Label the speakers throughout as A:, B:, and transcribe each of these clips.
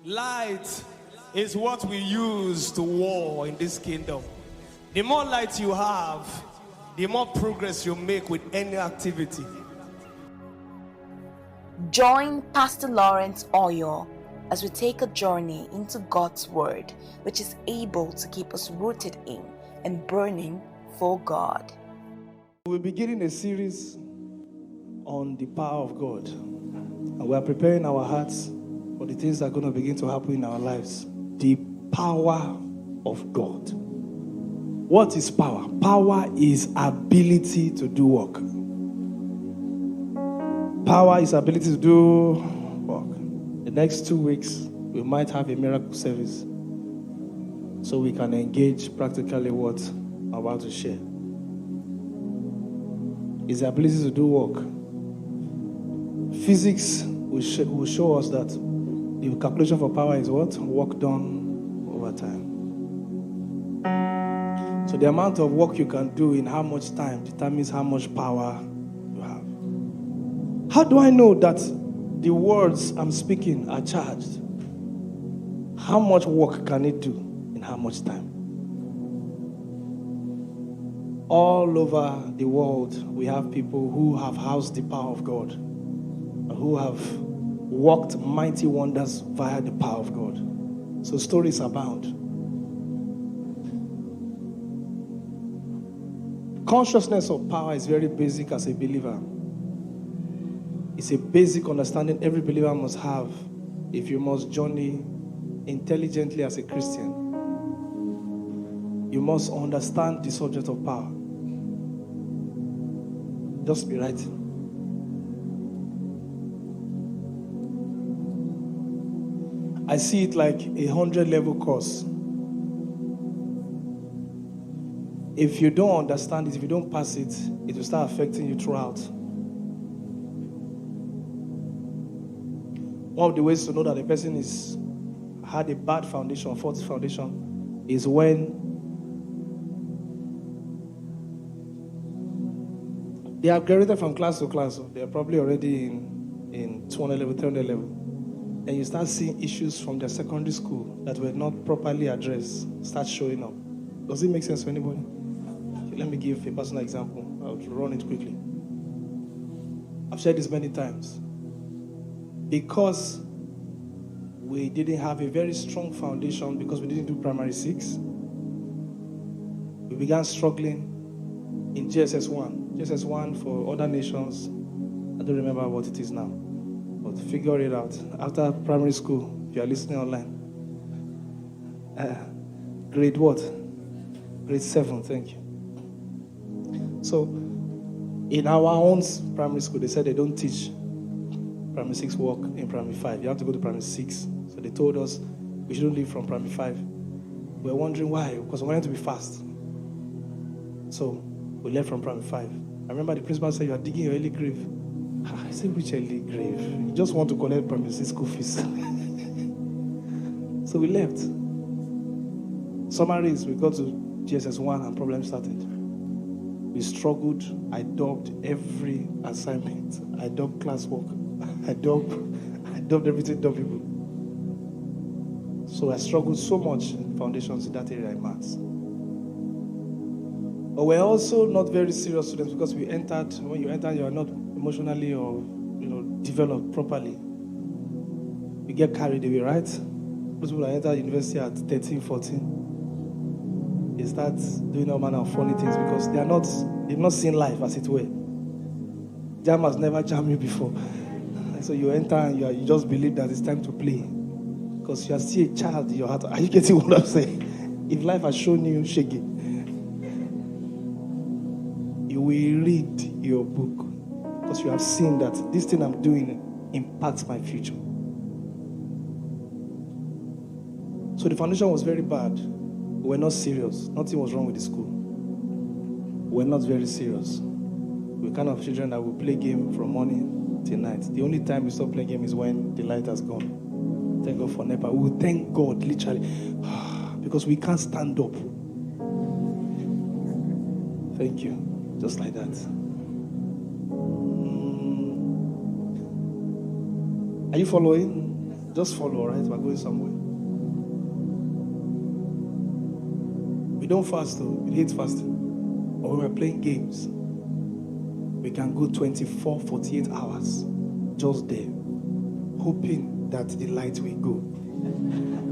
A: Light is what we use to war in this kingdom. The more light you have, the more progress you make with any activity.
B: Join Pastor Lawrence Oyo as we take a journey into God's Word, which is able to keep us rooted in and burning for God.
C: We're beginning a series on the power of God, and we are preparing our hearts for the things that are going to begin to happen in our lives. The power of God. What is power? Power is ability to do work. Power is ability to do work. The next 2 weeks, we might have a miracle service so we can engage practically what I'm about to share. Is the ability to do work. Physics will show us that the calculation for power is what? Work done over time. So the amount of work you can do in how much time determines how much power you have. How do I know that the words I'm speaking are charged? How much work can it do in how much time? All over the world, we have people who have housed the power of God, and who have worked mighty wonders via the power of God. So stories abound. Consciousness of power is very basic as a believer. It's a basic understanding every believer must have if you must journey intelligently as a Christian. You must understand the subject of power. Just be right. I see it like a 100-level course. If you don't understand it, if you don't pass it, it will start affecting you throughout. One of the ways to know that a person had a bad foundation, faulty foundation, is when they have graduated from class to class. So they are probably already in 200 level, 300 level. And you start seeing issues from their secondary school that were not properly addressed start showing up. Does it make sense for anybody? Okay, let me give a personal example. I'll run it quickly. I've shared this many times. Because we didn't have a very strong foundation, because we didn't do primary 6, we began struggling in JSS 1. JSS 1 for other nations, I don't remember what it is now. But figure it out. After primary school, if you are listening online. Grade what? Grade 7, thank you. So, in our own primary school, they said they don't teach primary 6 work in primary 5. You have to go to primary 6. So they told us we shouldn't leave from primary 5. We were wondering why, because we wanted to be fast. So, we left from primary 5. I remember the principal said, "You are digging your early grave." I said, "Which early grave? You just want to collect primary 6 school fees." So we left. Summary is we got to GSS 1 and problems started. We struggled. I dubbed every assignment. I dubbed classwork. I dubbed everything, dubbed people. So I struggled so much in foundations in that area in maths. But we're also not very serious students, because when you enter, you are not emotionally or developed properly. You get carried away, right? Those people that enter university at 13, 14, they start doing all manner of funny things because they've not seen life as it were. Jam has never jammed you before. So you enter and you just believe that it's time to play. Because you are still a child in your heart. Are you getting what I'm saying? If life has shown you shaky, you will read your book. Because you have seen that this thing I'm doing impacts my future. So the foundation was very bad. We were not serious. Nothing was wrong with the school. We were not very serious. We were kind of children that will play game from morning till night. The only time we stop playing game is when the light has gone. Thank God for NEPA. We will thank God, literally. Because we can't stand up. Thank you. Just like that. Are you following? Just follow, all right? We're going somewhere. We don't fast though. We hate fasting. But when we're playing games, we can go 24, 48 hours just there, hoping that the light will go.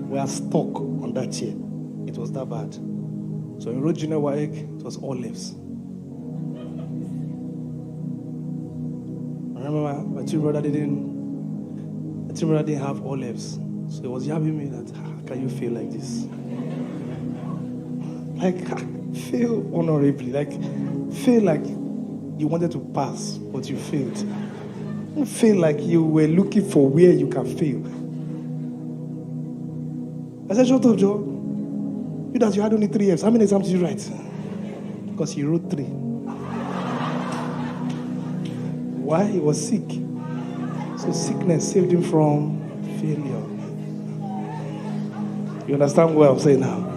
C: We are stuck on that chair. It was that bad. So in road junior WAEC, it was all lefts. I remember my twin brother didn't have all lefts. So he was yabbing me that, how can you feel like this? Like, fail honorably. Like, fail like you wanted to pass, but you failed. You fail like you were looking for where you can fail. I said, shut up, Joe. You that you had only 3 Fs. How many exams did you write? Because you wrote 3. Why? He was sick. So sickness saved him from failure. You understand what I'm saying now?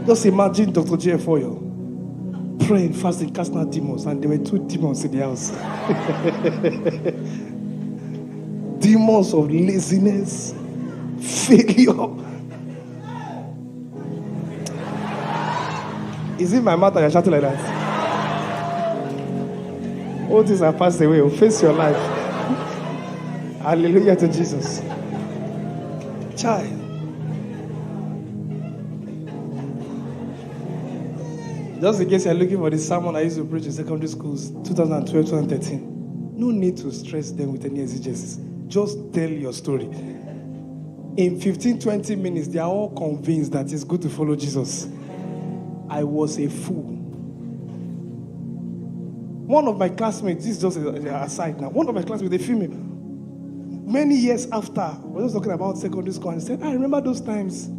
C: Just imagine Dr. J. Foyo praying, fasting, casting out demons, and there were 2 demons in the house. Demons of laziness, failure. Is it my mouth that you're shouting like that? All things are passed away. Face your life. Hallelujah to Jesus. Child. Just in case you're looking for the sermon I used to preach in secondary schools, 2012, 2013, no need to stress them with any exegesis. Just tell your story. In 15, 20 minutes, they are all convinced that it's good to follow Jesus. I was a fool. One of my classmates, this is just an aside now, one of my classmates, they filmed me. Many years after, we were talking about secondary school, and said, I remember those times.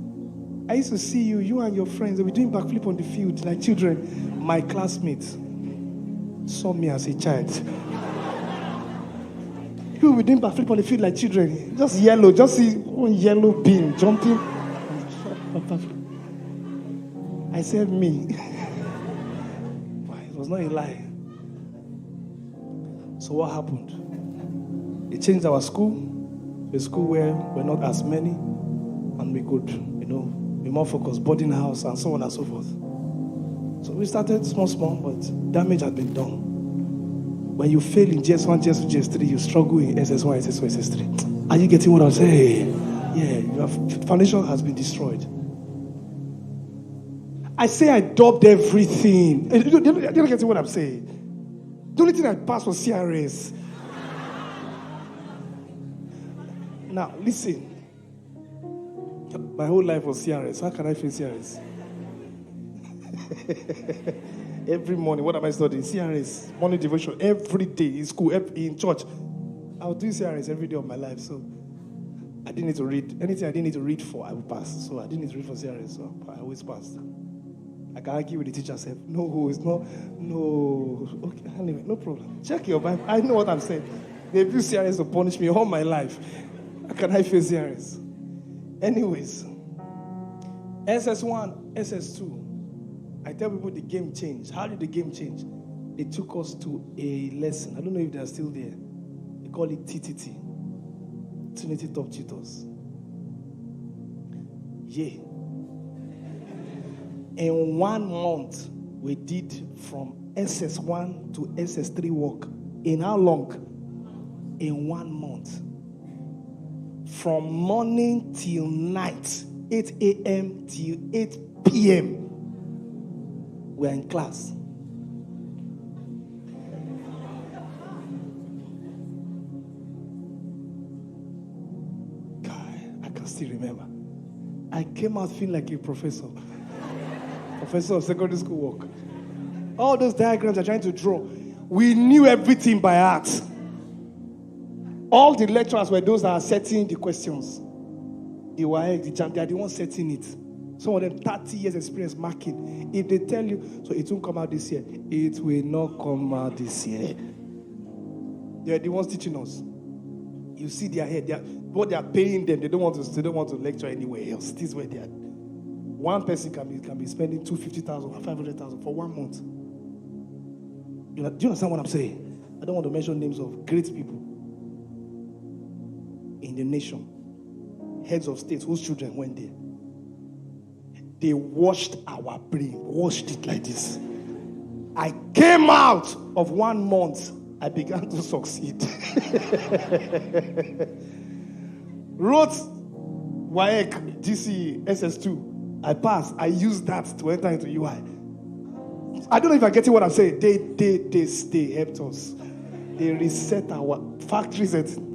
C: I used to see you and your friends, they were doing backflip on the field like children. My classmates saw me as a child. You were doing backflip on the field like children. Just yellow, just see one yellow bean jumping. I said, me. It was not a lie. So what happened? They changed our school, a school where we're not as many, and we could, be more focused, boarding house, and so on and so forth. So we started small, but damage had been done. When you fail in GS1, GS2, GS3, you struggle in SS1, SS2, SS3. Are you getting what I'm saying? Yeah, your foundation has been destroyed. I say I dubbed everything. You're not getting what I'm saying. The only thing I passed was CRS. Now, listen. My whole life was CRS. How can I fail CRS? Every morning, what am I studying? CRS. Morning devotion. Every day in school, in church. I was doing CRS every day of my life. So I didn't need to read. Anything I didn't need to read for, I would pass. So I didn't need to read for CRS. So I always passed. I can argue with the teacher. Say, no, it's not. No. Okay, anyway, no problem. Check your Bible. I know what I'm saying. They use CRS to punish me all my life. How can I fail CRS? Anyways, SS1, SS2. I tell people the game changed. How did the game change? They took us to a lesson. I don't know if they're still there. They call it TTT. Trinity Top Tutors. Yeah. In 1 month, we did from SS1 to SS3 work. In how long? In 1 month. From morning till night, 8 a.m. till 8 p.m. We're in class. God, I can still remember. I came out feeling like a professor. Professor of secondary school work. All those diagrams are trying to draw. We knew everything by heart. All the lecturers were those that are setting the questions. The WAEC, the JAM, they are the ones setting it. Some of them 30 years experience marking. If they tell you, so it won't come out this year, it will not come out this year. They are the ones teaching us. You see their head. What they are paying them, they don't want to lecture anywhere else. This is where they are. One person can be spending 250,000 or 500,000 for 1 month. Do you understand what I'm saying? I don't want to mention names of great people in the nation. heads of states whose children went there. They washed our brain, washed it like this. I came out of 1 month. I began to succeed. Wrote WAEC, GC, SS2. I passed. I used that to enter into UI. I don't know if I'm getting what I'm saying. They helped us. They reset our factory setting.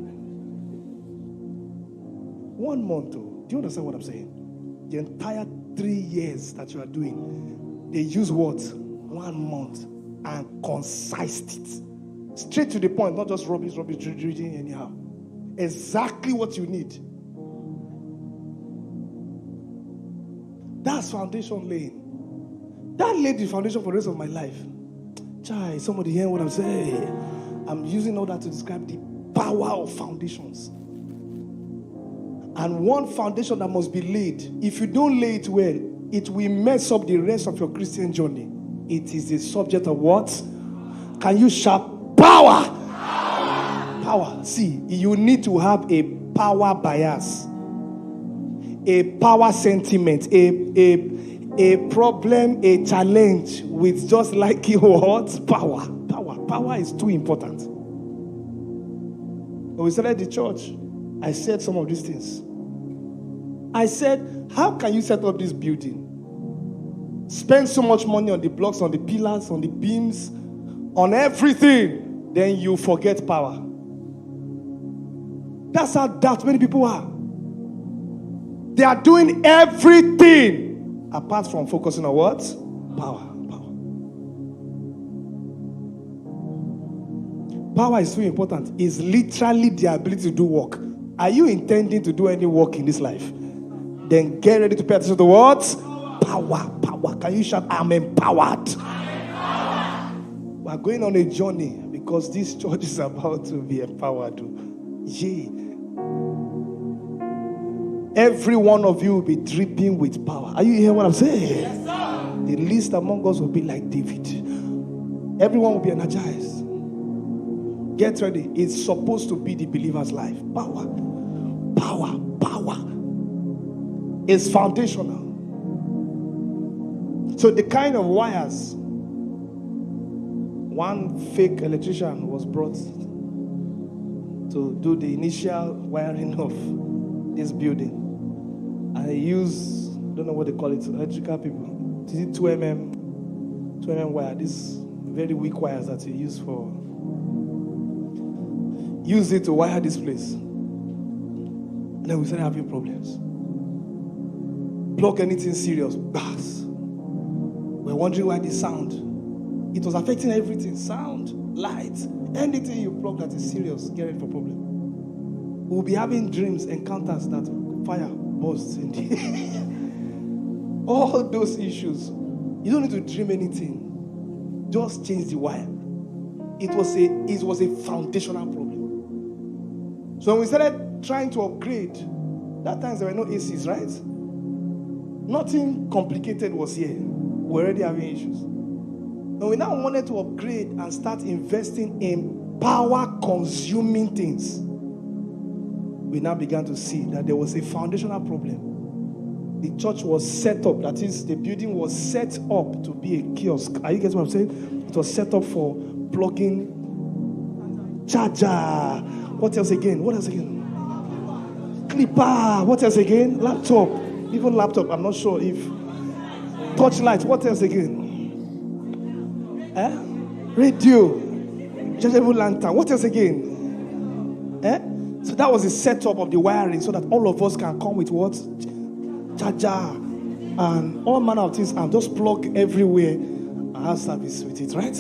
C: 1 month, though. Do you understand what I'm saying? The entire 3 years that you are doing, they use what? 1 month and concised it. Straight to the point, not just rubbish, reading anyhow. Exactly what you need. That's foundation laying. That laid the foundation for the rest of my life. Chai, somebody hearing what I'm saying? I'm using all that to describe the power of foundations. And one foundation that must be laid, if you don't lay it well, it will mess up the rest of your Christian journey. It is the subject of what? Can you shout power? Power. See, you need to have a power bias, a power sentiment, a problem, a challenge with just like what? Power. Power is too important. When we started the church, I said some of these things. I said, how can you set up this building? Spend so much money on the blocks, on the pillars, on the beams, on everything, then you forget power. That's how daft many people are. They are doing everything apart from focusing on what? Power. Power is so important. It's literally the ability to do work. Are you intending to do any work in this life? Then get ready to pay attention to what? Power. Can you shout, I'm empowered? We're going on a journey because this church is about to be empowered. Yay. Every one of you will be dripping with power. Are you hearing what I'm saying? Yes, sir. The least among us will be like David. Everyone will be energized. Get ready. It's supposed to be the believer's life. Power. It's foundational. So the kind of wires, one fake electrician was brought to do the initial wiring of this building. And he used, I don't know what they call it, electrical people. This is 2mm wire, these very weak wires that he used it to wire this place. And then we started having problems. Plug anything serious, bass. We're wondering why the sound. It was affecting everything. Sound, light, anything you plug that is serious, get ready for problem. We'll be having dreams, encounters that fire bursts in the all those issues. You don't need to dream anything. Just change the wire. It was a foundational problem. So when we started trying to upgrade, that time there were no ACs, right? Nothing complicated was here. We're already having issues. And we now wanted to upgrade and start investing in power-consuming things. We now began to see that there was a foundational problem. The church was set up, that is, the building was set up to be a kiosk. Are you getting what I'm saying? It was set up for plugging charger. What else again? Clipper. What else again? Laptop. Even laptop, I'm not sure if. Torchlight. What else again? Radio. Chargeable lantern. What else again? So that was the setup of the wiring so that all of us can come with what? Charger. And all manner of things and just plug everywhere and have service with it, right?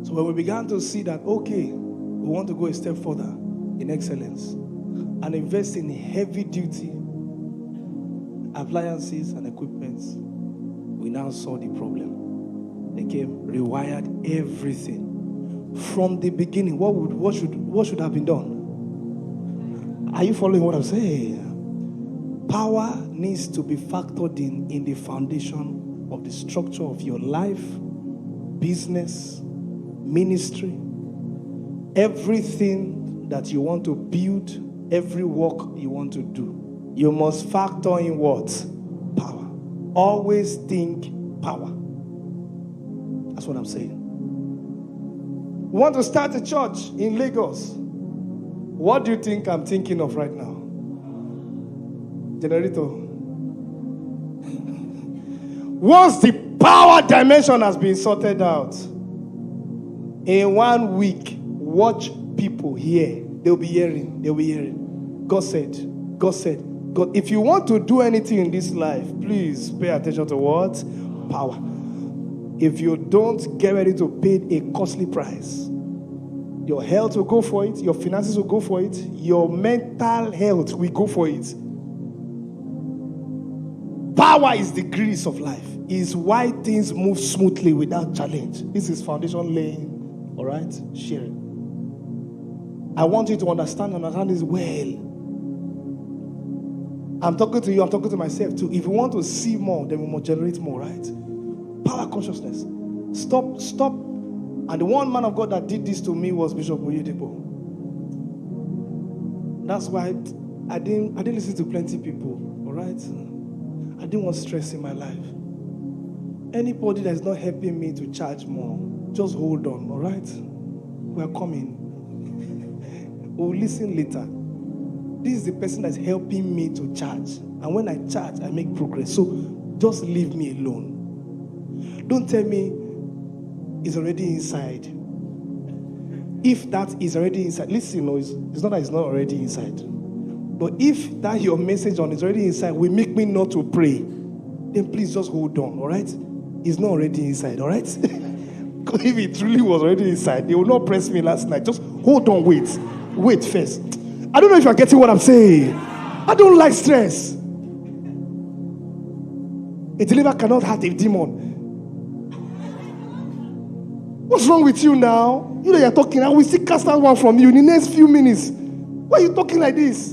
C: So when we began to see that, okay, we want to go a step further in excellence and invest in heavy duty appliances and equipments, we now saw the problem. They came, rewired everything from the beginning. What should have been done? Are you following what I'm saying? Power needs to be factored in the foundation of the structure of your life, business, ministry. Everything that you want to build, every work you want to do, you must factor in what? Power. Always think power. That's what I'm saying. We want to start a church in Lagos. What do you think I'm thinking of right now? Generator. Once the power dimension has been sorted out, in 1 week, watch people hear. They'll be hearing. God said. God. If you want to do anything in this life, please pay attention to what? Power. If you don't get ready to pay a costly price, your health will go for it, your finances will go for it, your mental health will go for it. Power is the grease of life. Is why things move smoothly without challenge. This is foundation laying, all right? Sharing. I want you to understand this well. I'm talking to you, I'm talking to myself too. If you want to see more, then we must generate more, right? Power consciousness. Stop. And the one man of God that did this to me was Bishop Oyedepo. That's why I didn't listen to plenty people, all right? I didn't want stress in my life. Anybody that's not helping me to charge more, just hold on, all right? We're coming. We'll listen later. This is the person that's helping me to charge. And when I charge, I make progress. So just leave me alone. Don't tell me it's already inside. If that is already inside, listen, no, it's not that it's not already inside. But if that your message on is already inside will make me not to pray, then please just hold on, all right? It's not already inside, all right? Because if it truly was already inside, they will not press me last night. Just hold on, wait first. I don't know if you're getting what I'm saying. I don't like stress. A deliverer cannot hurt a demon. What's wrong with you now? You know you're talking, and we still cast out one from you in the next few minutes. Why are you talking like this?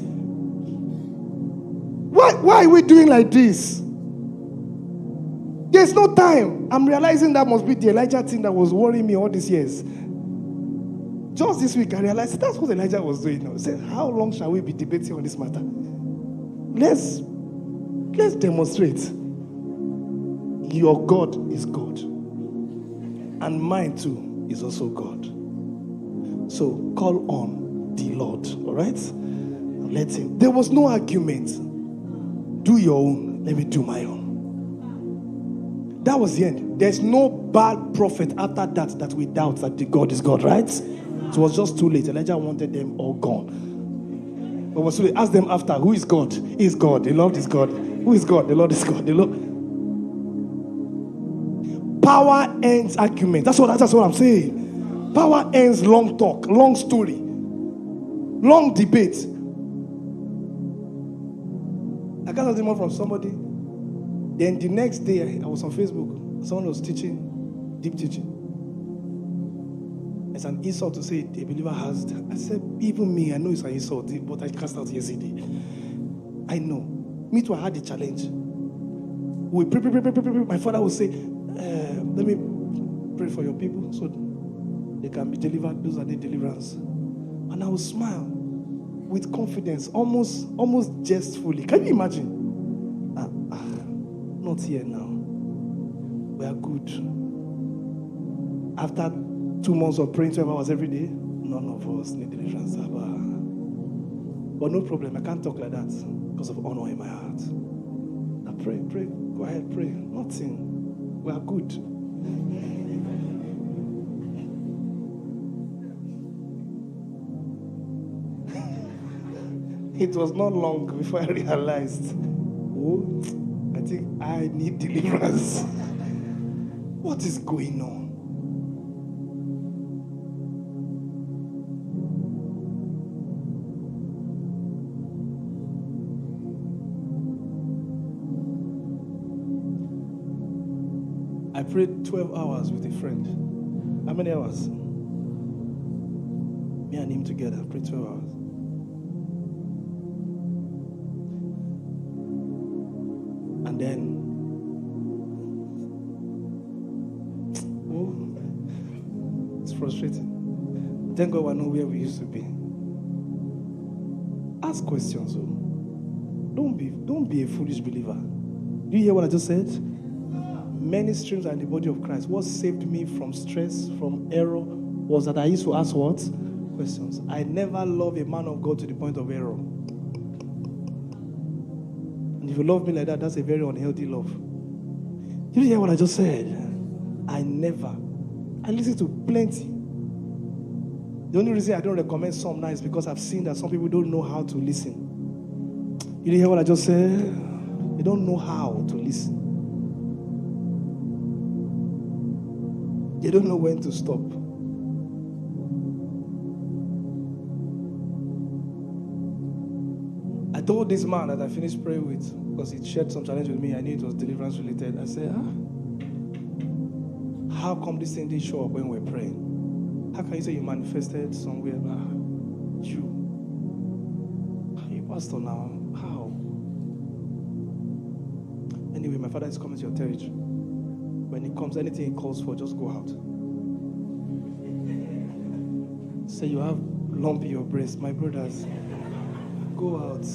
C: Why are we doing like this? There's no time. I'm realizing that must be the Elijah thing that was worrying me all these years. Just this week, I realized that's what Elijah was doing now. He said, how long shall we be debating on this matter? Let's demonstrate. Your God is God. And mine too is also God. So call on the Lord, all right? Let him. There was no argument. Do your own. Let me do my own. That was the end. There's no bad prophet after that we doubt that the God is God, right? It was just too late. Elijah wanted them all gone. But was too late. Ask them after, who is God? He is God. The Lord is God. Who is God? The Lord is God. The Lord. Power ends argument. That's what I'm saying. Power ends long talk, long story, long debate. I got a demand from somebody. Then the next day, I was on Facebook. Someone was teaching, deep teaching. It's an insult to say a believer has that. I said, even me, I know it's an insult, but I cast out yesterday. I know. Me too, I had the challenge. We pray. My father would say, let me pray for your people so they can be delivered. Those are the deliverance. And I would smile with confidence, almost jestfully. Can you imagine? Not here now. We are good. After 2 months of praying 12 hours every day, none of us need deliverance. But no problem. I can't talk like that because of honor in my heart. I pray. Go ahead, pray. Nothing. We are good. It was not long before I realized, I think I need deliverance. What is going on? I prayed 12 hours with a friend. How many hours? Me and him together prayed 12 hours. And then, it's frustrating. Thank God we're not where we used to be. Ask questions. Oh. Don't be a foolish believer. Do you hear what I just said? Many streams are in the body of Christ. What saved me from stress, from error, was that I used to ask what? Questions. I never love a man of God to the point of error. And if you love me like that, that's a very unhealthy love. Did you hear what I just said? I listen to plenty. The only reason I don't recommend some now is because I've seen that some people don't know how to listen. You didn't hear what I just said? They don't know how to listen. They don't know when to stop. I told this man that I finished praying with, because he shared some challenge with me. I knew it was deliverance related. I said, how come this thing didn't show up when we're praying? How can you say you manifested somewhere? You pastor now. How? Anyway, my father is coming to your territory. When he comes, anything he calls for, just go out. Say you have lump in your breast, my brothers. Go out.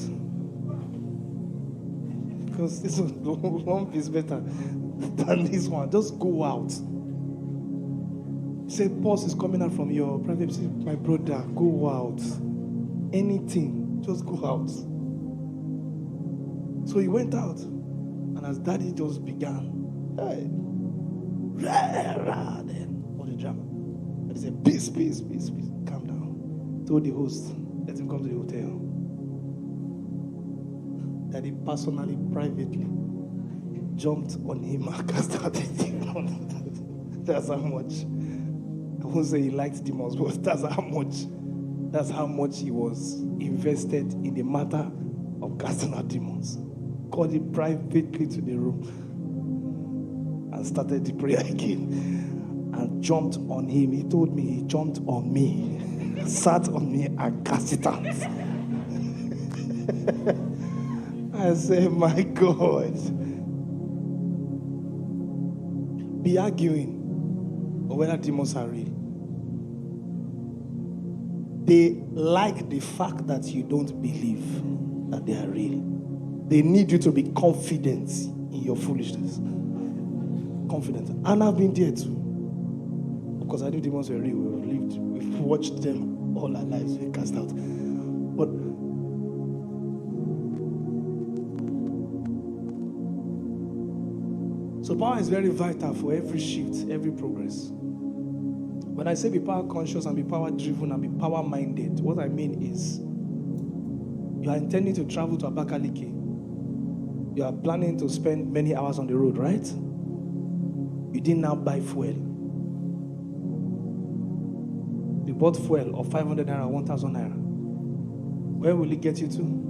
C: Because this lump is better than this one. Just go out. Say, pulse is coming out from your private. Say, my brother, go out. Anything, just go out. So he went out. And as daddy just began, hey, then all the drama. But he said, peace, calm down. Told the host, let him come to the hotel. Daddy personally, privately, jumped on him and cast out the demon. That's how much. I won't say he liked demons, but that's how much he was invested in the matter of casting out demons. Called him privately to the room and started the prayer again and jumped on him. He told me he jumped on me, sat on me and cast it out. I said, my God. Be arguing or whether demons are real. They like the fact that you don't believe that they are real. They need you to be confident in your foolishness. Confident. And I've been there too. Because I knew demons were real. We've watched them all our lives. We cast out. But so power is very vital for every shift, every progress. When I say be power conscious and be power driven and be power minded, what I mean is you are intending to travel to Abakaliki. You are planning to spend many hours on the road, right? You didn't now buy fuel. You bought fuel of 500 naira, 1,000 naira. Where will it get you to?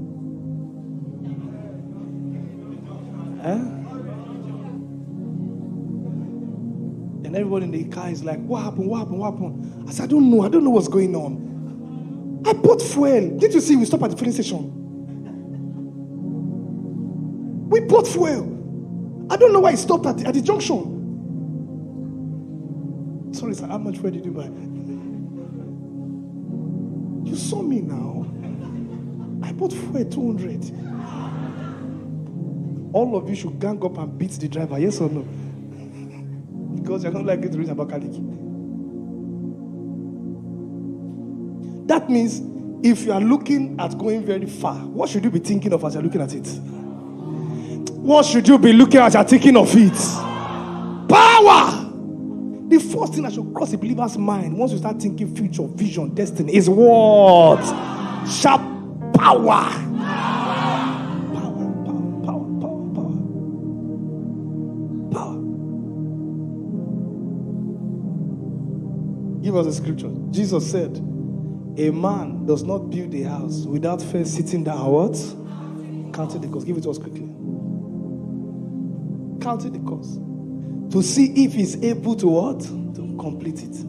C: And everybody in the car is like, what happened? I said, I don't know what's going on. I bought fuel. Did you see we stopped at the filling station? We bought fuel. I don't know why it stopped at the junction. Sorry, sir, how much fuel did you buy? You saw me now. I bought fuel 200. All of you should gang up and beat the driver, yes or no? Because you're not likely to reach Abakaliki. That means if you are looking at going very far, what should you be thinking of as you're looking at it? What should you be looking at as you're thinking of it? Power! The first thing that should cross a believer's mind once you start thinking future, vision, destiny is what? Sharp power. Give us a scripture. Jesus said, a man does not build a house without first sitting down. What? Counting the cost. Give it to us quickly. Counting the cost. To see if he's able to what? To complete it.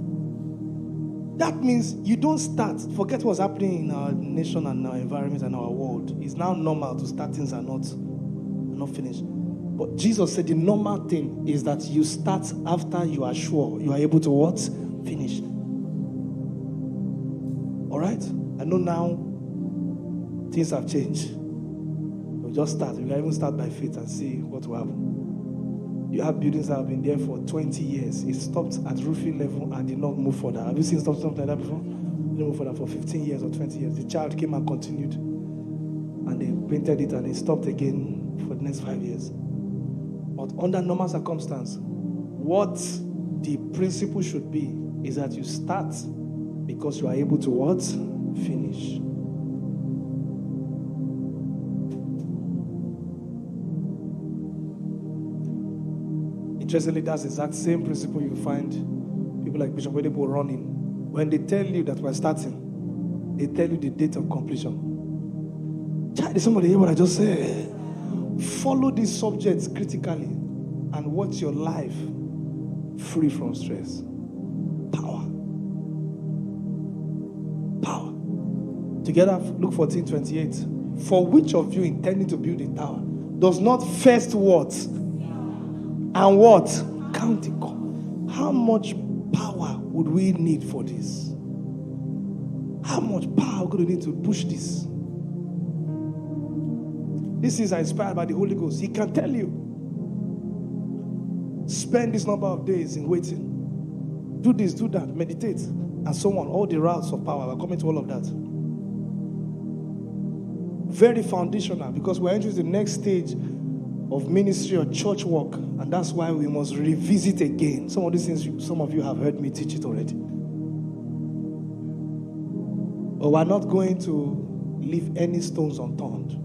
C: That means you don't start. Forget what's happening in our nation and our environment and our world. It's now normal to start things and not finish. But Jesus said the normal thing is that you start after you are sure you are able to what? Finish. All right? I know now things have changed. We'll just start. We can even start by faith and see what will happen. You have buildings that have been there for 20 years. It stopped at roofing level and did not move further. Have you seen something like that before? It didn't move further for 15 years or 20 years. The child came and continued. And they painted it and it stopped again for the next 5 years. But under normal circumstance, what the principle should be is that you start because you are able to what? Finish. Interestingly, that's the exact same principle you find people like Bishop Wedebo running. When they tell you that we're starting, they tell you the date of completion. Child, is somebody hear what I just said? Follow these subjects critically and watch your life free from stress. Power. Power. Together, Luke 14:28. For which of you intending to build a tower does not first what? And what? Count it. How much power would we need for this? How much power would we need to push this? This is inspired by the Holy Ghost. He can tell you. Spend this number of days in waiting. Do this, do that, meditate, and so on. All the routes of power. We're coming to all of that. Very foundational, because we're entering the next stage of ministry or church work, and that's why we must revisit again. Some of these things, some of you have heard me teach it already. But we're not going to leave any stones unturned.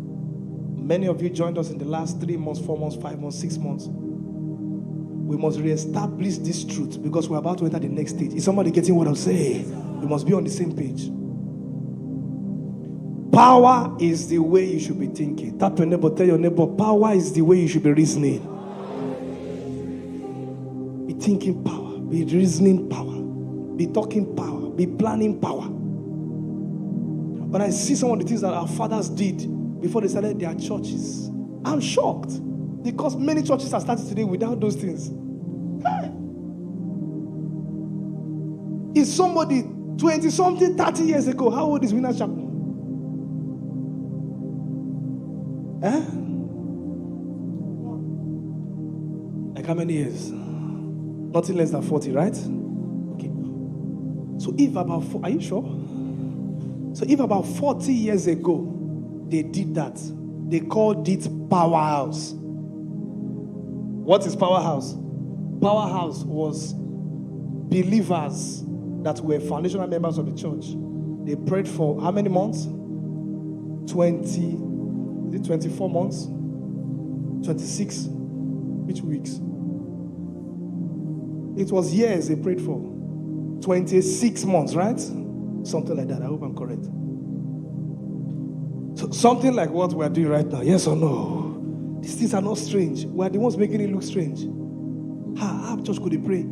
C: Many of you joined us in the last 3 months, 4 months, 5 months, 6 months. We must reestablish this truth because we're about to enter the next stage. Is somebody getting what I'm saying? We must be on the same page. Power is the way you should be thinking. Tap your neighbor, tell your neighbor, power is the way you should be reasoning. Be thinking power, be reasoning power, be talking power, be planning power. When I see some of the things that our fathers did before they started their churches, I'm shocked because many churches are starting today without those things. Hey. Is somebody 20-something, 30 years ago, how old is Winners Chapel? Like how many years? Nothing less than 40, right? Okay. So if about are you sure? So if about 40 years ago they did that, they called it powerhouse. What is powerhouse? Powerhouse was believers that were foundational members of the church. They prayed for how many months? 24 months? 26? Which weeks? It was years they prayed for. 26 months, right? Something like that. I hope I'm correct. So something like what we're doing right now. Yes or no? These things are not strange. We're the ones making it look strange. How church could they pray?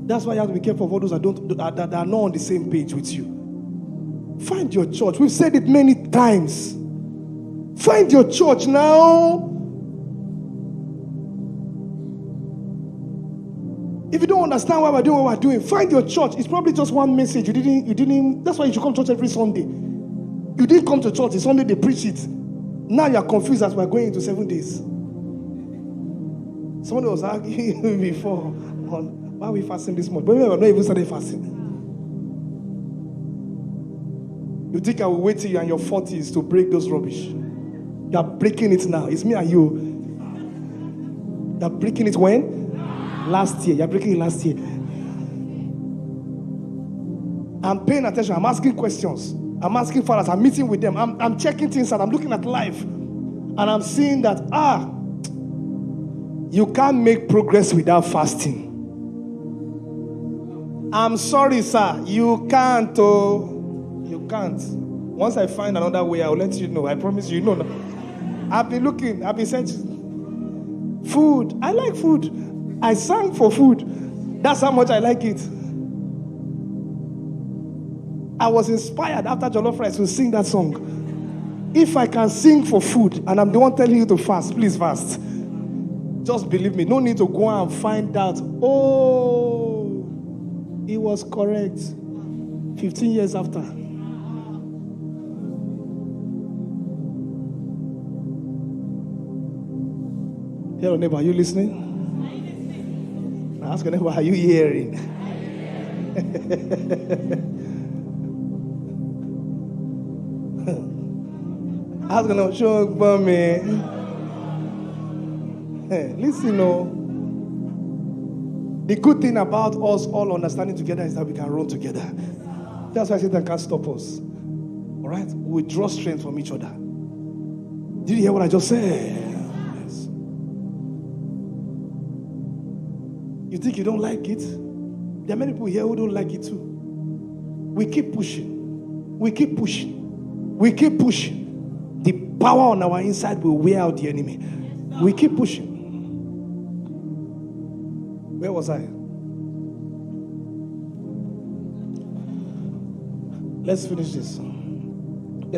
C: That's why you have to be careful of all those that are not on the same page with you. Find your church. We've said it many times. Find your church now. If you don't understand why we're doing what we're doing, find your church. It's probably just one message. You didn't. That's why you should come to church every Sunday. You didn't come to church. It's Sunday they preach it. Now you're confused as we're going into 7 days. Somebody was arguing before on why are we fasting this month. But we have not even started fasting. You think I will wait till you're in your 40s to break those rubbish? You're breaking it now. It's me and you. You're breaking it when? Last year. You're breaking it last year. I'm paying attention. I'm asking questions. I'm asking fathers. I'm meeting with them. I'm checking things out. I'm looking at life. And I'm seeing that, you can't make progress without fasting. I'm sorry, sir. You can't. You can't. Once I find another way, I'll let you know. I promise you. No. I've been looking. I've been searching. Food. I like food. I sang for food. That's how much I like it. I was inspired after Jollof Rice to sing that song. If I can sing for food and I'm the one telling you to fast, please fast. Just believe me. No need to go and find out. Oh, it was correct. 15 years after. Hello, neighbor, are you listening? Ask your neighbor, are you hearing? Ask your neighbor, show me. Listen, the good thing about us all understanding together is that we can run together. That's why Satan can't stop us. All right? We draw strength from each other. Did you hear what I just said? Yes. You think you don't like it? There are many people here who don't like it too. We keep pushing. We keep pushing. We keep pushing. The power on our inside will wear out the enemy. We keep pushing. Where was I? Let's finish this. 29.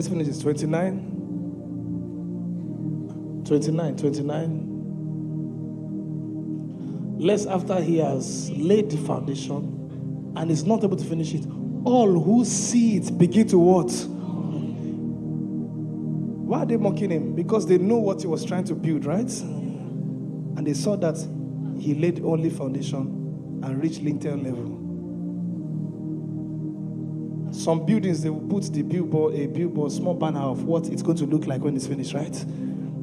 C: Lest after he has laid the foundation and is not able to finish it, all who see it begin to what? Why are they mocking him? Because they know what he was trying to build, right? And they saw that he laid only foundation and reached lintel level. Some buildings, they will put a billboard, small banner of what it's going to look like when it's finished, right?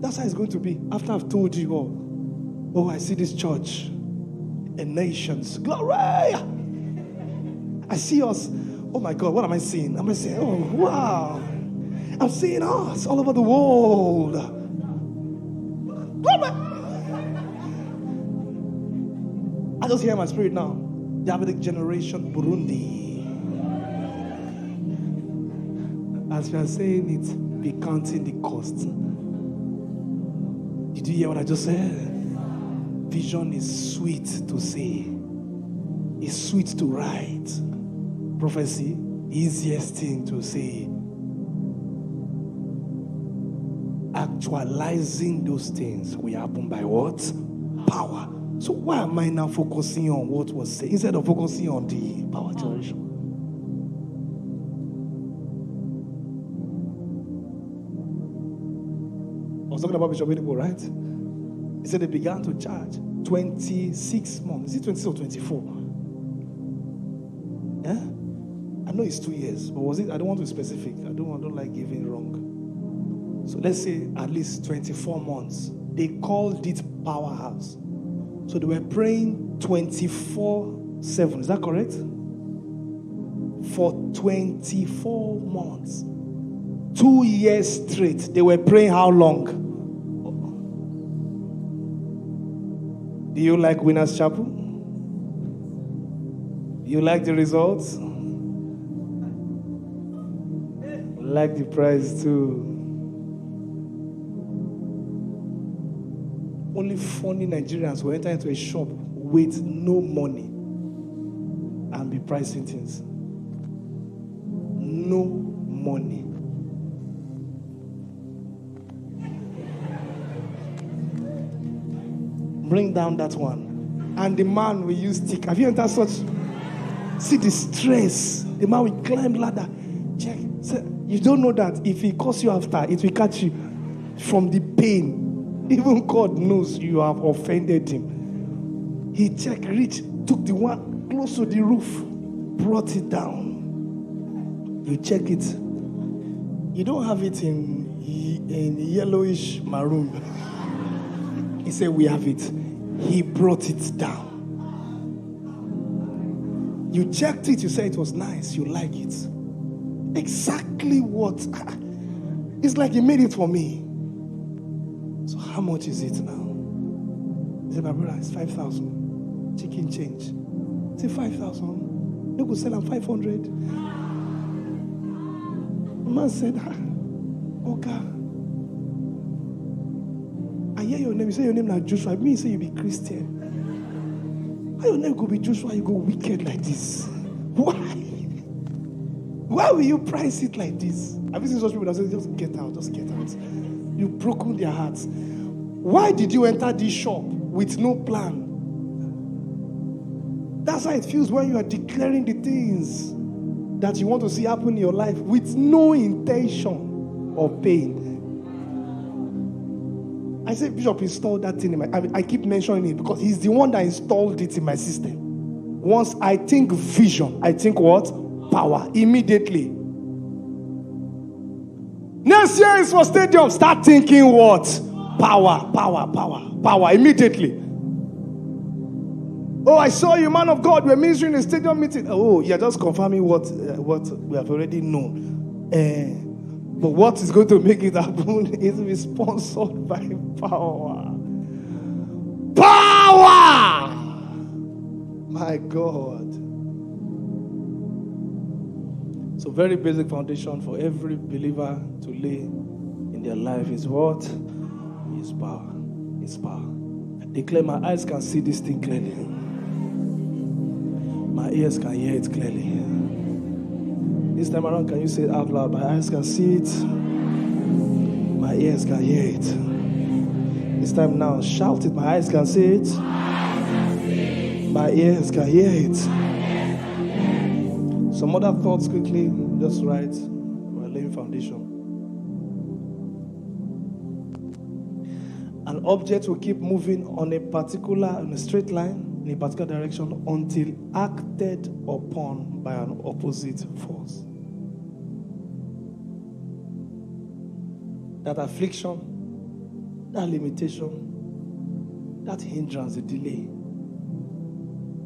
C: That's how it's going to be. After I've told you all, oh, I see this church and nations. Glory! I see us. Oh my God, what am I seeing? Am I seeing, oh, wow. I'm seeing us all over the world. Glory! I just hear my spirit now. Davidic Generation Burundi. As we are saying it, be counting the cost. Did you hear what I just said? Vision is sweet to say. It's sweet to write. Prophecy, easiest thing to say. Actualizing those things will happen by what? Power. So why am I now focusing on what was said instead of focusing on the power generation? I was talking about Bishop Edipo, right? He said they began to charge 26 months. Is it 26 or 24? Yeah? I know it's 2 years, but was it? I don't want to be specific. I don't like giving wrong. So let's say at least 24 months. They called it Powerhouse. So they were praying 24/7. Is that correct? For 24 months. 2 years straight. They were praying how long? Do you like Winners Chapel? You like the results? Like the prize too. Only funny Nigerians will enter into a shop with no money and be pricing things. No money. Bring down that one. And the man will use stick. Have you entered such? See the stress. The man will climb ladder. Check. So you don't know that if he calls you after, it will catch you from the pain. Even God knows you have offended him. He checked, reached, took the one close to the roof, brought it down. You check it. You don't have it in yellowish maroon. He said, we have it. He brought it down. You checked it, you said it was nice, you like it. Exactly what? It's like he made it for me. So how much is it now? He said, my brother, it's 5,000. Chicken change. He said, 5,000. They could sell them 500. The man said, okay. I hear your name. You say your name like Joshua. Me say you be Christian. Why your name could be Joshua? You go wicked like this. Why? Why will you price it like this? I've seen such people that say, just get out, just get out. You've broken their hearts. Why did you enter this shop with no plan? That's how it feels when you are declaring the things. that you want to see happen in your life with no intention of pain. I say Bishop installed that thing in my... I keep mentioning it because he's the one that installed it in my system. Once I think vision, I think what? Power. Immediately. Next year is for stadium. Start thinking what? Power, power, power, power. Immediately. Oh, I saw you, man of God. We're ministering in a stadium meeting. Oh, you're just confirming what we have already known. But what is going to make it happen is to be sponsored by power. Power! My God. So very basic foundation for every believer to lay in their life is what? Is power. Is power. I declare my eyes can see this thing clearly. My ears can hear it clearly. This time around, can you say it out loud? My eyes can see it. My ears can hear it. This time now, shout it. My eyes can see it. My ears can hear it. Some other thoughts quickly, just write. We're laying foundation. An object will keep moving on a straight line, in a particular direction, until acted upon by an opposite force. That affliction, that limitation, that hindrance, the delay,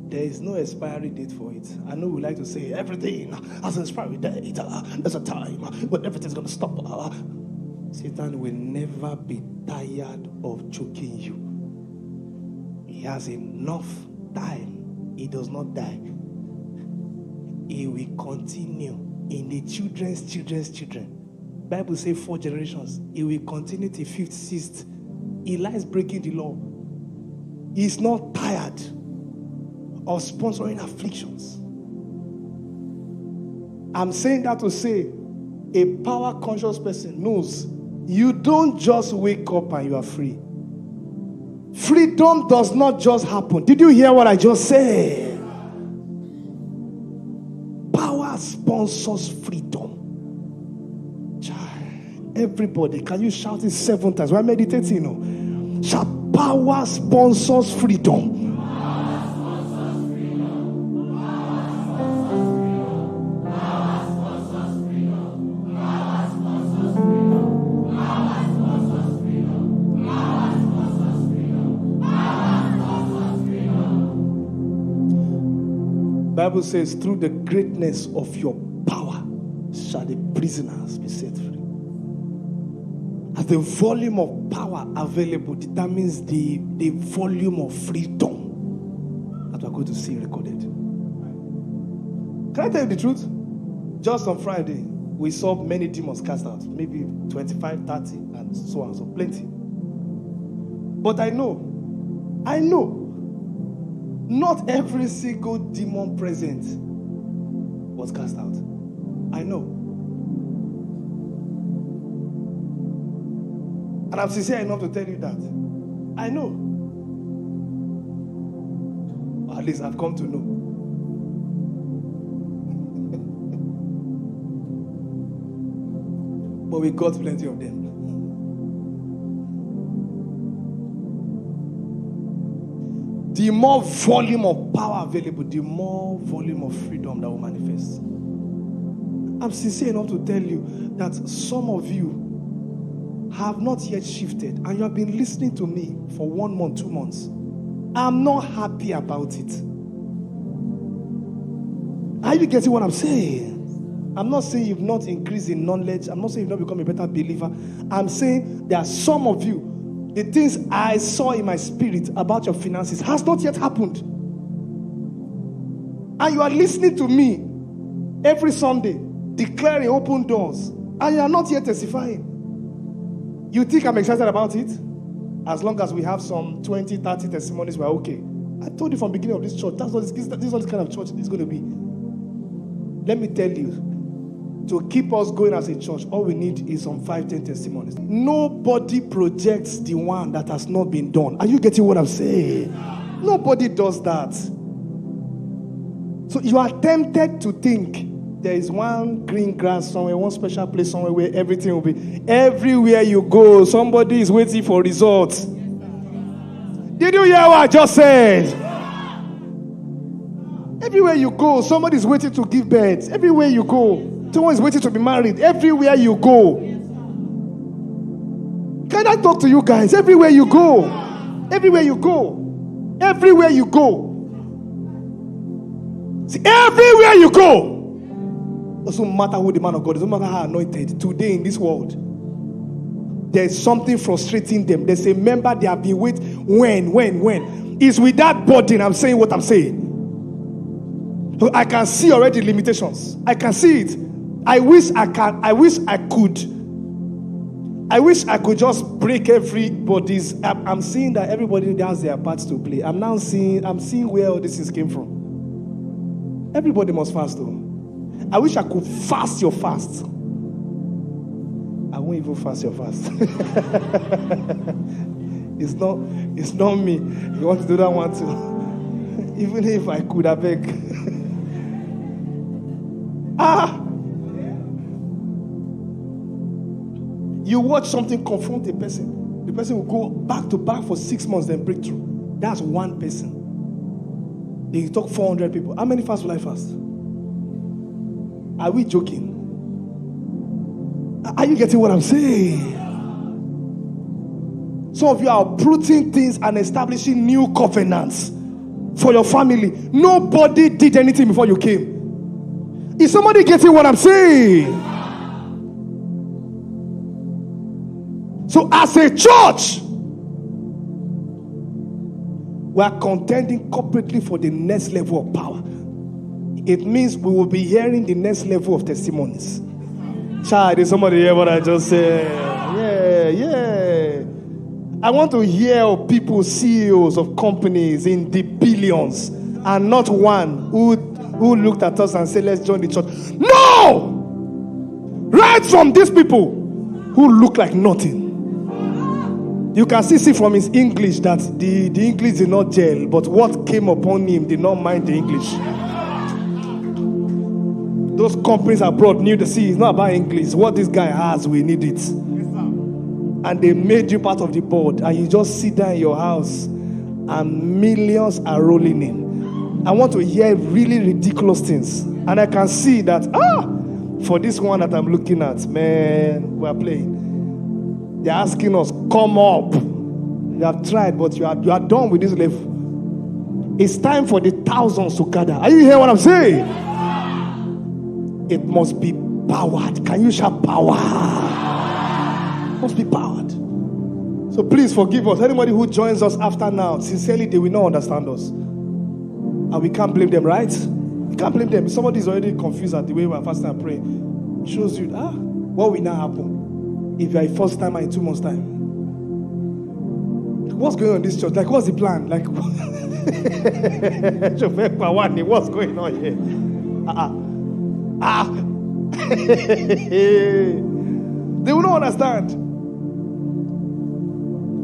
C: there is no expiry date for it. I know we like to say everything has an expiry date. There's a time when everything's going to stop. Satan will never be tired of choking you. He has enough time. He does not die. He will continue in the children's children. Bible says 4 generations. He will continue to 5th, 6th. He lies breaking the law. He's not tired of sponsoring afflictions. I'm saying that to say a power conscious person knows you don't just wake up and you are free. Freedom does not just happen. Did you hear what I just said? Power sponsors freedom. Everybody, can you shout it 7 times? We're meditating, you know. Shout, power sponsors freedom. Bible says, through the greatness of your power shall the prisoners be set free. As the volume of power available determines the volume of freedom that we're going to see recorded. Can I tell you the truth? Just on Friday, we saw many demons cast out. Maybe 25, 30, and so on. So plenty. But I know, not every single demon present was cast out. I know. And I'm sincere enough to tell you that. I know. Or at least I've come to know. But we got plenty of them. The more volume of power available, the more volume of freedom that will manifest. I'm sincere enough to tell you that some of you have not yet shifted and you have been listening to me for 1 month, 2 months. I'm not happy about it. Are you getting what I'm saying? I'm not saying you've not increased in knowledge. I'm not saying you've not become a better believer. I'm saying there are some of you, the things I saw in my spirit about your finances has not yet happened. And you are listening to me every Sunday, declaring open doors, and you are not yet testifying. You think I'm excited about it? As long as we have some 20, 30 testimonies, we're okay. I told you from the beginning of this church, this is what this kind of church is going to be. Let me tell you, to keep us going as a church, all we need is some 5, 10 testimonies. Nobody projects the one that has not been done. Are you getting what I'm saying? Nobody does that. So you are tempted to think there is one green grass somewhere, one special place somewhere where everything will be. Everywhere you go, somebody is waiting for results. Did you hear what I just said? Everywhere you go, somebody is waiting to give birth. Everywhere you go, someone is waiting to be married. Everywhere you go. Can I talk to you guys? Everywhere you go. Everywhere you go. Everywhere you go. See, everywhere you go. Doesn't matter who the man of God is, doesn't matter how anointed. Today in this world, there's something frustrating them. There's a member they have been waiting. When? It's with that burden I'm saying what I'm saying. So I can see already limitations. I can see it. I wish I could just break everybody's. I'm seeing that everybody has their parts to play. I'm seeing where all these things came from. Everybody must fast though. I wish I could fast your fast. I won't even fast your fast. It's not me. You want to do that one too? Even if I could, I beg. You watch something confront a person. The person will go back to back for 6 months, then break through. That's one person. They talk 400 people. How many fasts will I fast? Are we joking? Are you getting what I'm saying? Some of you are uprooting things and establishing new covenants for your family. Nobody did anything before you came. Is somebody getting what I'm saying? So as a church, we are contending corporately for the next level of power. It means we will be hearing the next level of testimonies. Child, did somebody hear what I just said? Yeah. I want to hear of people, CEOs of companies in the billions, and not one who looked at us and said, let's join the church. No! Right from these people who look like nothing. You can see from his English that the English did not gel, but what came upon him did not mind the English. Those companies abroad knew the sea. It's not about English. What this guy has, we need it. And they made you part of the board, and you just sit down in your house and millions are rolling in. I want to hear really ridiculous things, and I can see that for this one that I'm looking at, man, we're playing. They're asking us, come up. You have tried, but you are done with this level. It's time for the thousands to gather. Are you hearing what I'm saying? It must be powered. Can you shout power? It must be powered. So please forgive us. Anybody who joins us after now, sincerely, they will not understand us. And we can't blame them, right? We can't blame them. Somebody is already confused at the way we are fasting and praying. It shows you, what will now happen if you are a first timer in 2 months' time? What's going on in this church? Like, what's the plan? Like, what's going on here? They will not understand.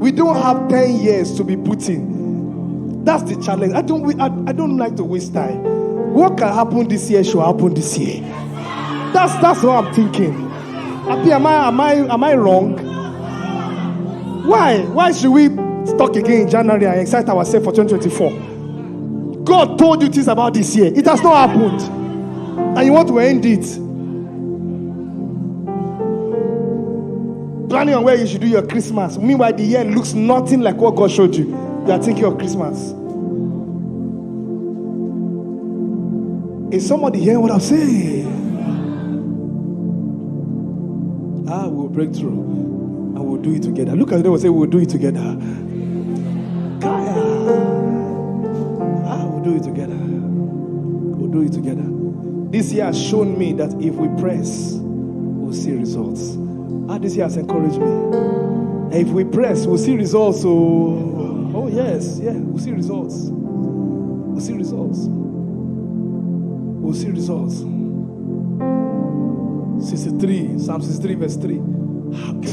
C: We don't have 10 years to be put in. That's the challenge. I don't like to waste time. What can happen this year should happen this year. That's what I'm thinking. Am I wrong? Why should we talk again in January and excite ourselves for 2024? God told you things about this year. It has not happened. And you want to end it. Planning on where you should do your Christmas. Meanwhile, the year looks nothing like what God showed you. You are thinking of Christmas. Is somebody hearing what I'm saying? We'll break through and we'll do it together. Look at them and say, we'll do it together. We'll do it together. We'll do it together. This year has shown me that if we press, we'll see results. This year has encouraged me. And if we press, we'll see results. Oh yes, we'll see results. We'll see results. We'll see results. 63, Psalm 63 verse 3.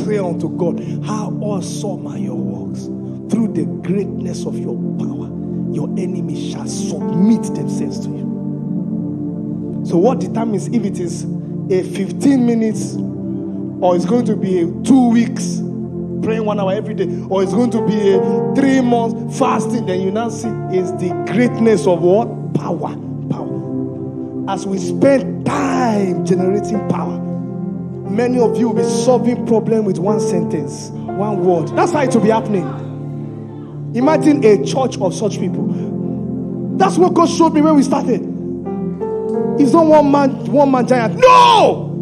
C: Pray unto God, how awesome are your works. Through the greatness of your power, your enemies shall submit themselves to you. So what determines if it is a 15 minutes or it's going to be a 2 weeks praying 1 hour every day, or it's going to be a 3 months fasting, then you now see is the greatness of what? Power. As we spend time generating power, many of you will be solving problem with one sentence, one word. That's how it will be happening. Imagine a church of such people. That's what God showed me when we started. It's not one man giant. No!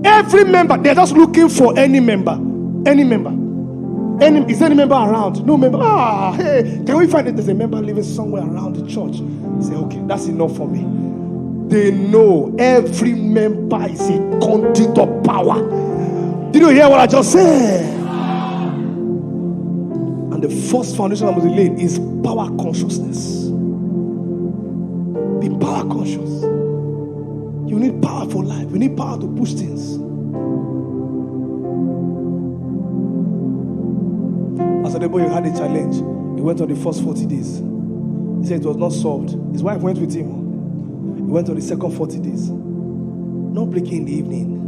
C: Every member, they're just looking for any member. Is there any member around? No member. Hey, can we find that there's a member living somewhere around the church? Say, okay, that's enough for me. They know every member is a conduit of power. Did you hear what I just said? And the first foundation I must lay is power consciousness. Be power conscious. You need power for life. You need power to push things. As a boy, he had a challenge. He went on the first 40 days. He said it was not solved. His wife went with him. He went on the second 40 days. Not breaking in the evening.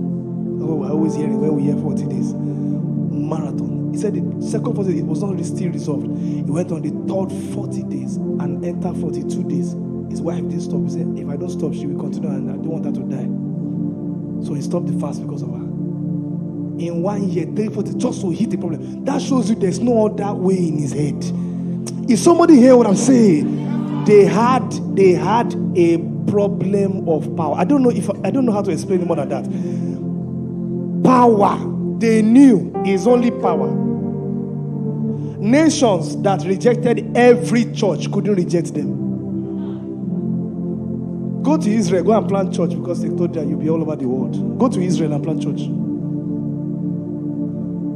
C: Oh, we're always hearing when we hear 40 days. Marathon. He said the second 40 days, it was not really still resolved. He went on the third 40 days and entered 42 days. His wife didn't stop. He said, if I don't stop, she will continue and I don't want her to die. So he stopped the fast because of her. In 1 year, 340, just to hit the problem. That shows you there's no other way in his head. Is somebody hear what I'm saying? They had a problem of power. I don't know how to explain it more than that. Power. They knew is only power. Nations that rejected every church couldn't reject them. Go to Israel, go and plant church because they told you you'll be all over the world. Go to Israel and plant church.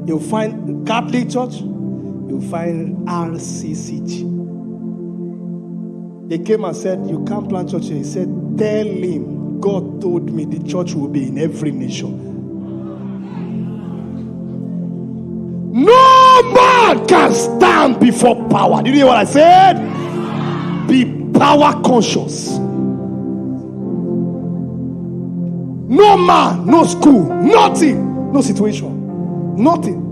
C: You'll find Catholic church, you'll find RCCG. They came and said, you can't plant church here. He said, tell him, God told me the church will be in every nation. No man can stand before power. Did you hear what I said? Be power conscious. No man, no school, nothing, no situation, nothing.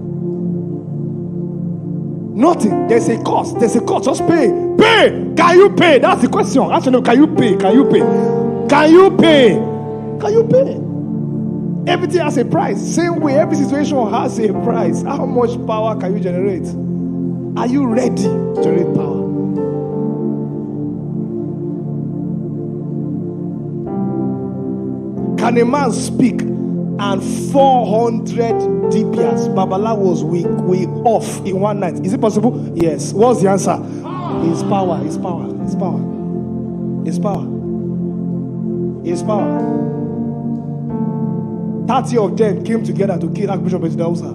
C: There's a cost. Just pay. Can you pay? That's the question. Actually, can you pay? Everything has a price. Same way, every situation has a price. How much power can you generate? Are you ready to generate power? Can a man speak and 400 DPS, Babalawos, we off in one night? Is it possible? Yes. What's the answer? It's power. 30 of them came together to kill Archbishop Ejidausa.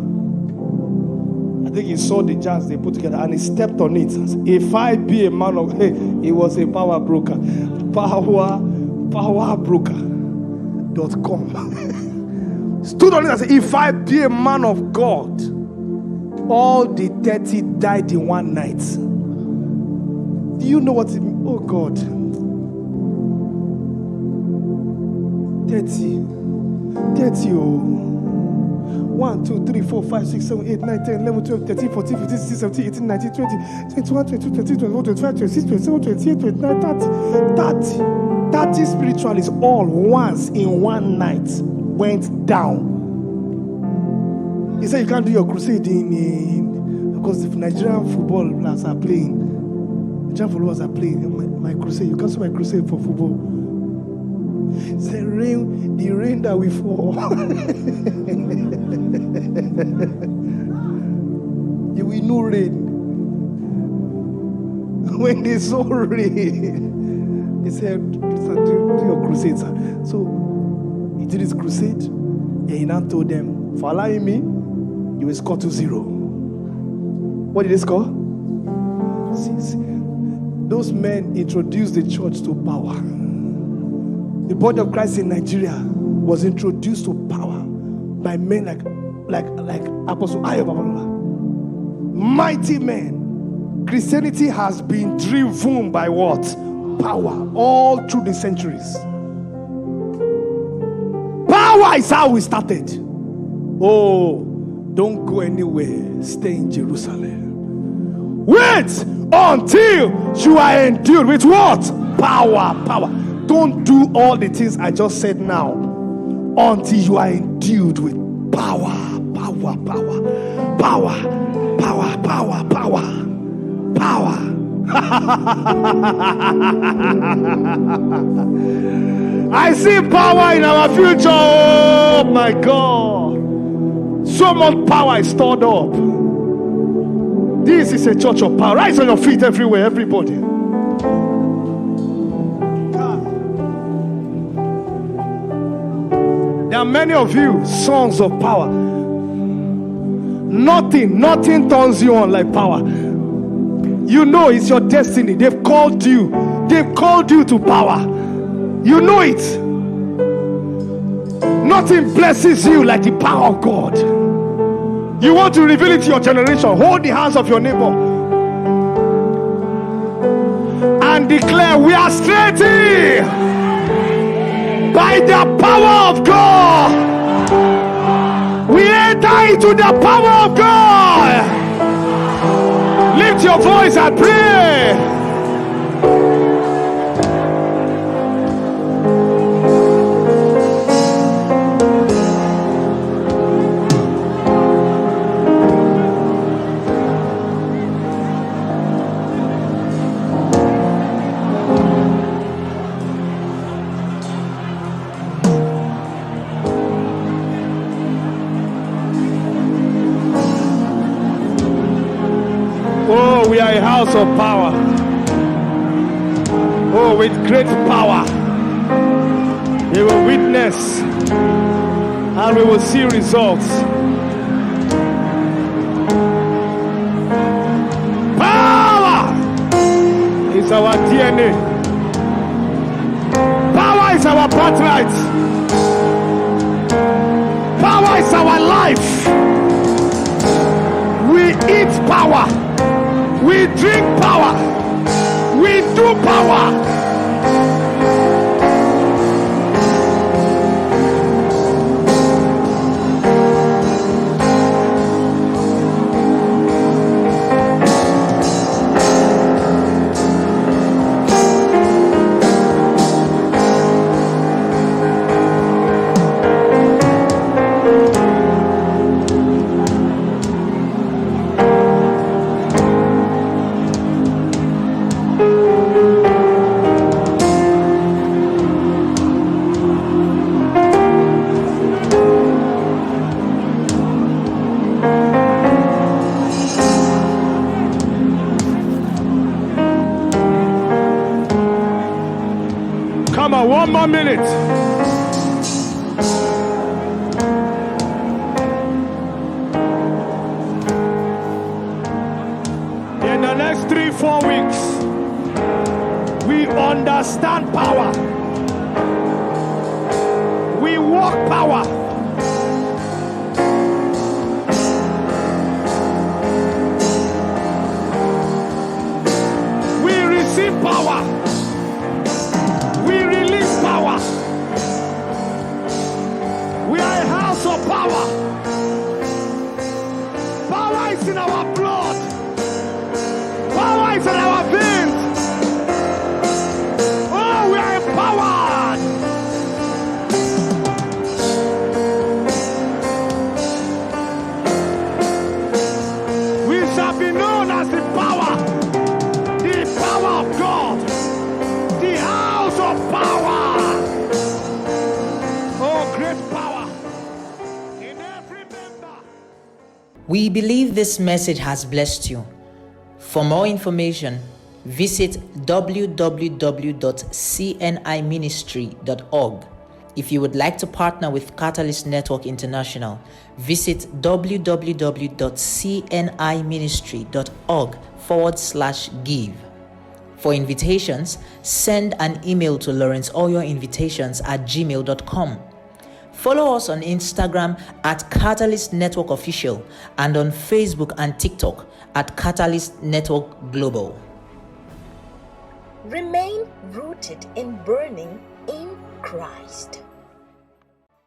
C: I think he saw the jars they put together and he stepped on it. If I be a man of, he was a power broker. Powerbroker.com. Stood on it and said, if I be a man of God, all the 30 died in one night. Do you know what it means? Oh God. 30. 1, 2, 3, 4, 5, 6, 7, 8, 9, 10, 11, 12, 13, 14, 15, 16, 17, 18, 19, 20, 21, 22, 23, 24, 25, 26, 27, 28, 29, 30. 30 spiritualists all once in one night went down. He said you can't do your crusade because if Nigerian footballers are playing, my crusade, you can't do my crusade for football. It's the rain that we fall. You will know rain. When they saw rain, he said, do your crusade, sir. So he did his crusade, and he now told them, for allowing me, you will score 2-0. What did they score? See. Those men introduced the church to power. The body of Christ in Nigeria was introduced to power by men like Apostle Ayo Babalola. Mighty men. Christianity has been driven by what? power all through the centuries. Power is how we started. Oh, don't go anywhere. Stay in Jerusalem. Wait until you are endued with what? Power. Don't do all the things I just said now until you are endued with power. I see power in our future. Oh my God. So much power is stored up. This is a church of power. Rise on your feet everywhere, everybody. There are many of you, sons of power. Nothing turns you on like power. You know it's your destiny. They've called you to power. You know it. Nothing blesses you like the power of God. You want to reveal it to your generation. Hold the hands of your neighbor and declare, we are straightened by the power of God. We enter into the power of God. Lift your voice and pray. Oh, we are a house of power. Oh, with great power. We will witness and we will see results. Power is our DNA. Power is our birthright. Power is our life. We eat power. We drink power. We do power. Come on, one more minute. In the next 3-4 weeks, we understand power. We walk power. We receive power. We release power. We are a house of power. Power is in our blood. Power is in our veins. Oh, we are empowered. We shall be known as the power of God. The house of power. Oh, great power in every member.
D: We believe this message has blessed you. For more information, visit www.cniministry.org. If you would like to partner with Catalyst Network International, visit www.cniministry.org/give. For invitations, send an email to lawrenceoyoinvitations@gmail.com. Follow us on Instagram at Catalyst Network Official and on Facebook and TikTok at Catalyst Network Global.
B: Remain rooted and burning in Christ.